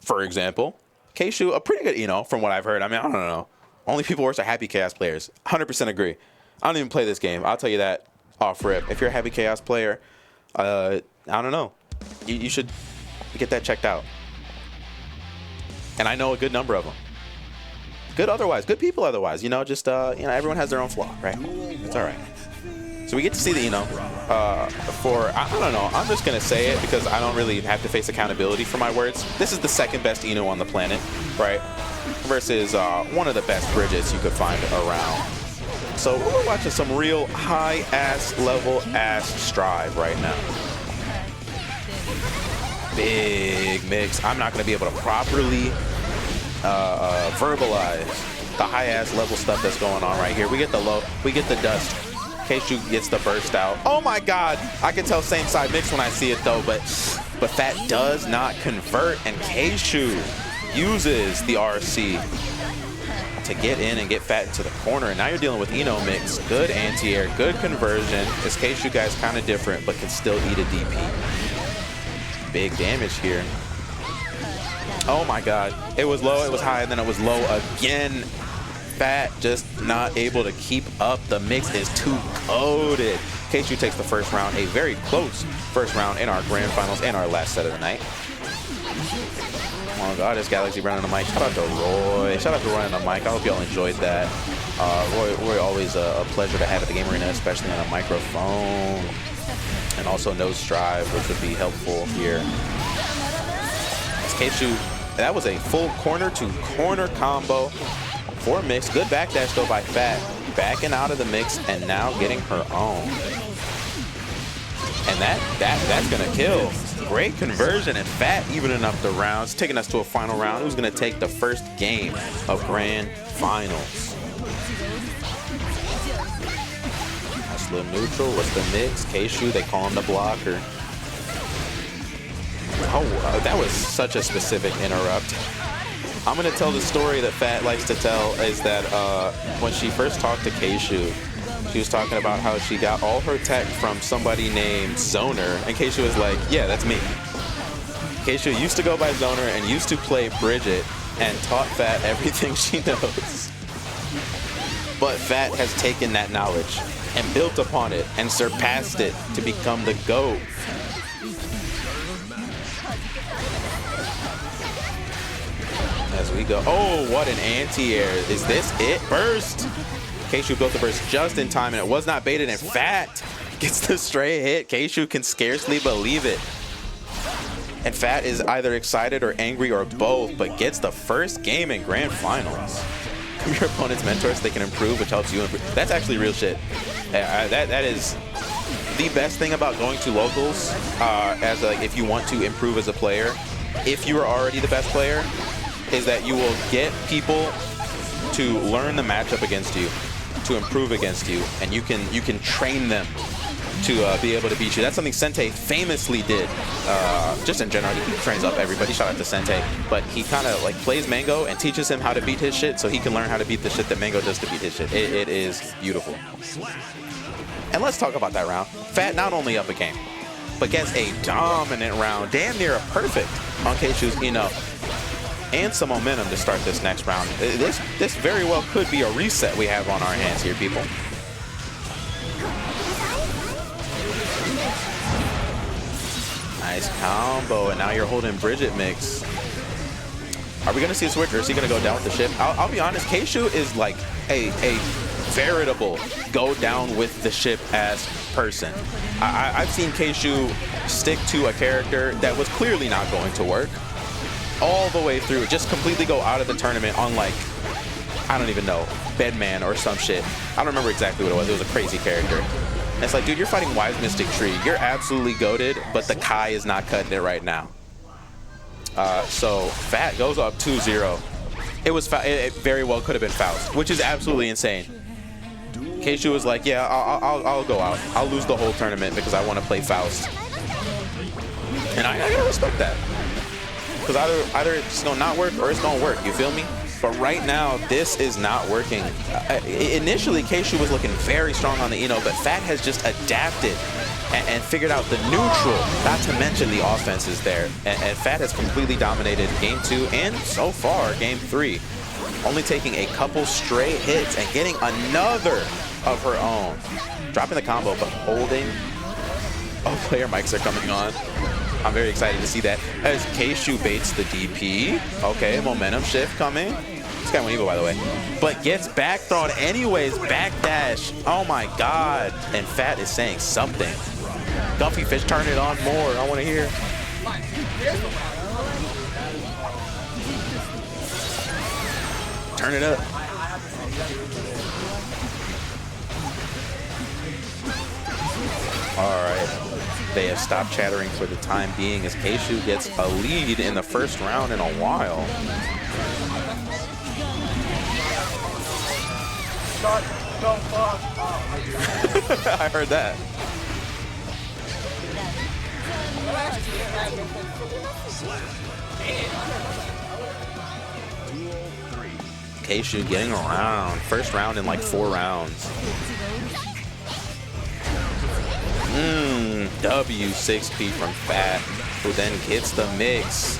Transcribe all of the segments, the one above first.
For example, Kshu, a pretty good Eno from what I've heard. I mean, I don't know. Only people worse are Happy Chaos players. 100% agree. I don't even play this game. I'll tell you that off rip. If you're a Happy Chaos player, I don't know. You should get that checked out. And I know a good number of them. Good otherwise. Good people otherwise. You know, just, everyone has their own flaw, right? It's all right. So we get to see the Eno I don't know. I'm just going to say it because I don't really have to face accountability for my words. This is the second best Eno on the planet, right? Versus one of the best Bridgets you could find around. So we're watching some real high-ass level-ass strive right now. Big mix. I'm not going to be able to properly verbalize the high-ass level stuff that's going on right here. We get the low. We get the dust. Kshu gets the burst out. Oh my God! I can tell same side mix when I see it though, but Fat does not convert, and Kshu uses the RC to get in and get Fat into the corner. And now you're dealing with Eno mix. Good anti-air, good conversion. This Kshu guy's kind of different, but can still eat a DP. Big damage here. Oh my God! It was low, it was high, and then it was low again. Fat just not able to keep up. The mix is too coded. Kshu takes the first round, a very close first round in our grand finals and our last set of the night. Oh God, this Galaxy running the mic. Shout out to Roy. Shout out to running the mic. I hope y'all enjoyed that. Roy always a pleasure to have at the game arena, especially on a microphone. And also no strive, which would be helpful here. Kshu, that was a full corner to corner combo. For mix, good backdash though by Fat, backing out of the mix and now getting her own. And that's gonna kill. Great conversion, and Fat evening up the rounds, taking us to a final round. Who's gonna take the first game of grand finals? That's little neutral. What's the mix? Kshu, they call him the blocker. Oh, that was such a specific interrupt. I'm going to tell the story that Fat likes to tell is that when she first talked to Kshu, she was talking about how she got all her tech from somebody named Zoner, and Kshu was like, yeah, that's me. Kshu used to go by Zoner and used to play Bridget and taught Fat everything she knows. But Fat has taken that knowledge and built upon it and surpassed it to become the GOAT. As we go, oh, what an anti-air. Is this it? Burst. Kshu built the burst just in time, and it was not baited, and Fat gets the stray hit. Kshu can scarcely believe it. And Fat is either excited or angry or both, but gets the first game in grand finals. Your opponent's mentor so they can improve, which helps you improve. That's actually real shit. That is the best thing about going to locals, if you want to improve as a player. If you are already the best player, is that you will get people to learn the matchup against you, to improve against you, and you can train them to be able to beat you. That's something Sente famously did. Just in general, he trains up everybody. Shout out to Sente. But he kind of like plays Mango and teaches him how to beat his shit so he can learn how to beat the shit that Mango does to beat his shit. It is beautiful. And let's talk about that round. Fat not only up a game, but gets a dominant round, damn near a perfect on Kshu's and some momentum to start this next round. This very well could be a reset we have on our hands here, people. Nice combo, and now you're holding Bridget mix. Are we gonna see a switch, or is he gonna go down with the ship? I'll be honest, Kshu is like a veritable go down with the ship as person. I've seen Kshu stick to a character that was clearly not going to work all the way through, just completely go out of the tournament on, like, I don't even know, Bedman or some shit. I don't remember exactly what it was. It was a crazy character. And it's like, dude, you're fighting Wise Mystic Tree. You're absolutely goated, but the Kai is not cutting it right now. So Fat goes up 2-0. It very well could have been Faust, which is absolutely insane. Kshu was like, yeah, I'll go out. I'll lose the whole tournament because I want to play Faust. And I gotta respect that. Because either it's gonna not work or it's gonna work, you feel me? But right now, this is not working. Initially, Kshu was looking very strong on the Eno, but Fat has just adapted and figured out the neutral, not to mention the offenses there. And Fat has completely dominated game 2 and so far game 3. Only taking a couple stray hits and getting another of her own. Dropping the combo, but holding. Oh, player mics are coming on. I'm very excited to see that. As Kshu baits the DP. Okay, momentum shift coming. This guy went evil, by the way. But gets back thrown anyways. Backdash. Oh my god. And Fat is saying something. Gumpy Fish, turn it on more. I want to hear. Turn it up. All right. They have stopped chattering for the time being as Kshu gets a lead in the first round in a while. I heard that. Kshu getting around. First round in like 4 rounds. W6P from Fat, who then gets the mix.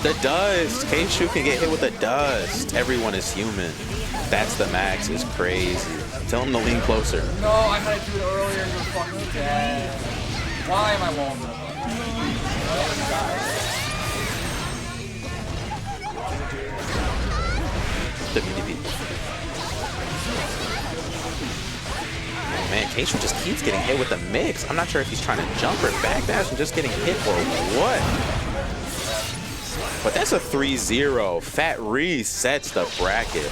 The dust. Kshu can get hit with the dust. Everyone is human. That's the max. Is crazy. Tell him to lean closer. No, I had to do it earlier and you're fucking dead. Why am I walled up? WDP. Man, Kshu just keeps getting hit with the mix. I'm not sure if he's trying to jump or backdash and just getting hit or what. But that's a 3-0. Fat resets the bracket.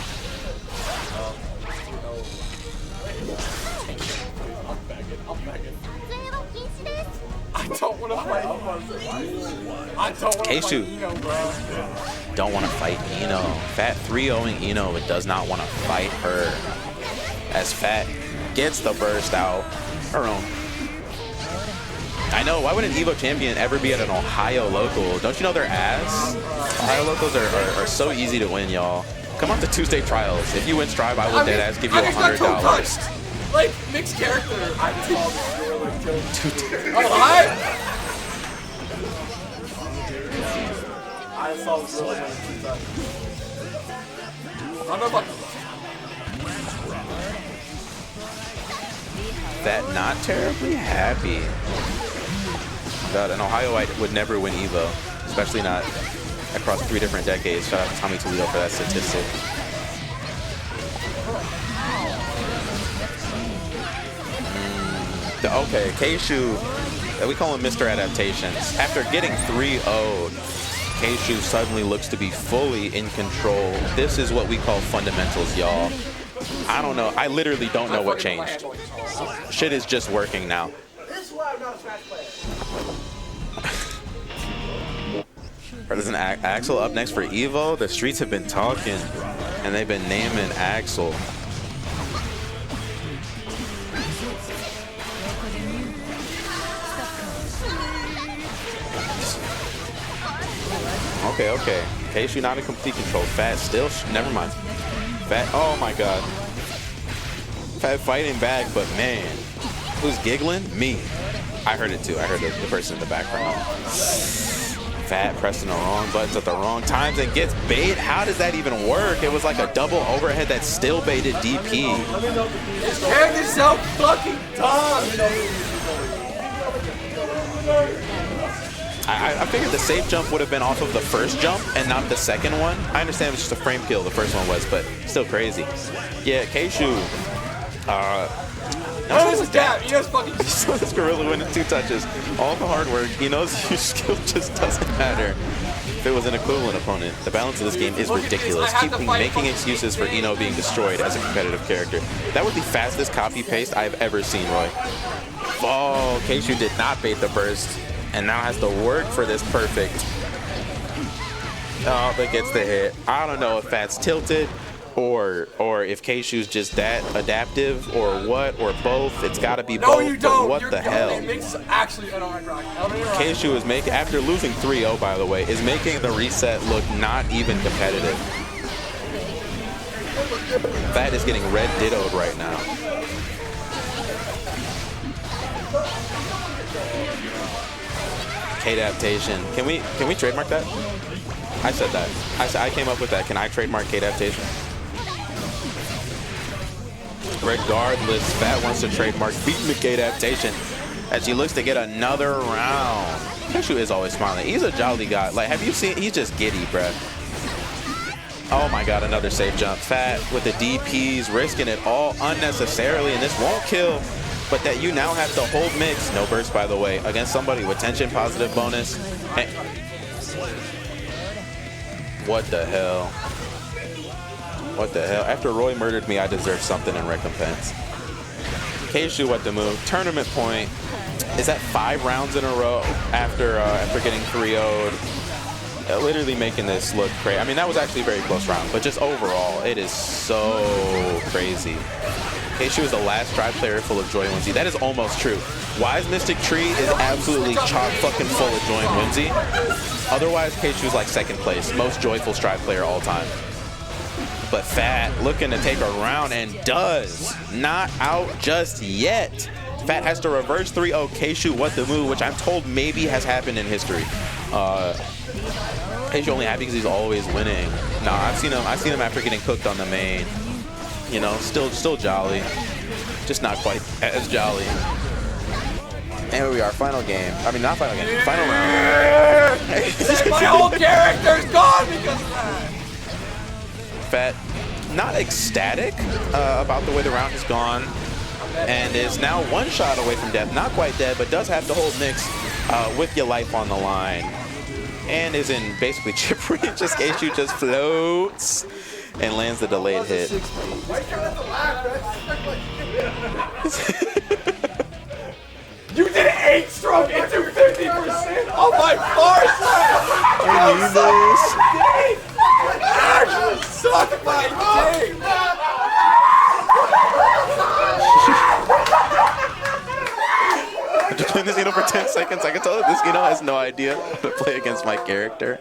I don't want to fight. I don't want to fight Eno, bro. Don't want to fight Eno. Fat 3-0ing Eno, but does not want to fight her. As Fat gets the burst out. Her own. I know, why would an EVO champion ever be at an Ohio local? Don't you know they're ass? Ohio locals are so easy to win, y'all. Come on to Tuesday trials. If you win Strive, I will deadass give you $100. Like, mixed character. I saw Gorilla kill. Oh, hi! I saw Gorilla win 2 times. I don't know about That not terribly happy. God, an Ohioite would never win EVO, especially not across 3 different decades. Shout out to Tommy Toledo for that statistic. Okay, Kshu, we call him Mr. Adaptations. After getting 3-0'd, Kshu suddenly looks to be fully in control. This is what we call fundamentals, y'all. I don't know. I literally don't know what changed. Shit is just working now. This is why I'm not a Smash player. There's an Axel up next for EVO. The streets have been talking, and they've been naming Axel. Okay. Kshu not in complete control. Fat still, never mind. Fat, oh my god. Fat fighting back, but man, who's giggling? Me. I heard it too. I heard the person in the background. Fat pressing the wrong buttons at the wrong times and gets bait. How does that even work? It was like a double overhead that still baited DP. This character's so fucking dumb. I figured the safe jump would have been off of the first jump and not the second one. I understand it was just a frame kill, the first one was, but still crazy. Yeah, Kshu. No, this is dab. He knows fucking. He saw this gorilla win in 2 touches. All the hard work. He knows your skill just doesn't matter. If it was an equivalent opponent, the balance of this game is ridiculous. Keeping making excuses for Eno being destroyed as a competitive character. That was the fastest copy paste I've ever seen, Roy. Oh, Kshu did not bait the burst. And now has to work for this perfect. Oh, but gets the hit. I don't know if that's tilted or if Kshu's just that adaptive or what, or both. It's got to be both. No, you don't. What the hell? Kshu is making, after losing 3-0, by the way, is making the reset look not even competitive. Fat is getting red dittoed right now. K-adaptation. Can we trademark that? I said that. I came up with that. Can I trademark K-adaptation? Regardless, Fat wants to trademark beating the K-adaptation as he looks to get another round. Kshu is always smiling. He's a jolly guy. Like, have you seen? He's just giddy, bruh. Oh my God, another safe jump. Fat with the DPs, risking it all unnecessarily, and this won't kill. But that you now have to hold mix. No burst, by the way, against somebody with tension positive bonus. And what the hell? What the hell? After Roy murdered me, I deserve something in recompense. Kshuewhatdamoo, tournament point. Is that 5 rounds in a row after getting 3-0'd? Literally making this look crazy. I mean, that was actually a very close round, but just overall, it is so crazy. Kshu is the last tribe player full of joy and whimsy. That is almost true. Wise Mystic Tree is absolutely chock fucking full of joy and whimsy. Otherwise, Kshu is like second place, most joyful strive player all time. But Fat looking to take a round and does not out just yet. Fat has to reverse 3-0 Kshuewhatdamoo, which I'm told maybe has happened in history. Kshu only happy because he's always winning. Nah, I've seen him after getting cooked on the main. You know, still jolly, just not quite as jolly. And here we are, final game. I mean, not final game, final round. My whole character's gone because of that. Fat, not ecstatic about the way the round has gone, and is now 1 shot away from death. Not quite dead, but does have to hold Nyx with your life on the line, and is in basically chip range. Just Kshu just floats and lands the delayed hit. You did 8 stroke into 50% on my far side. I knew this. Actually, suck my dick. After playing this Eno for 10 seconds, I can tell that this Eno has no idea how to play against my character.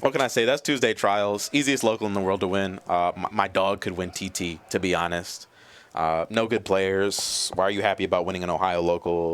What can I say? That's Tuesday Trials. Easiest local in the world to win. My dog could win TT, to be honest. No good players. Why are you happy about winning an Ohio local?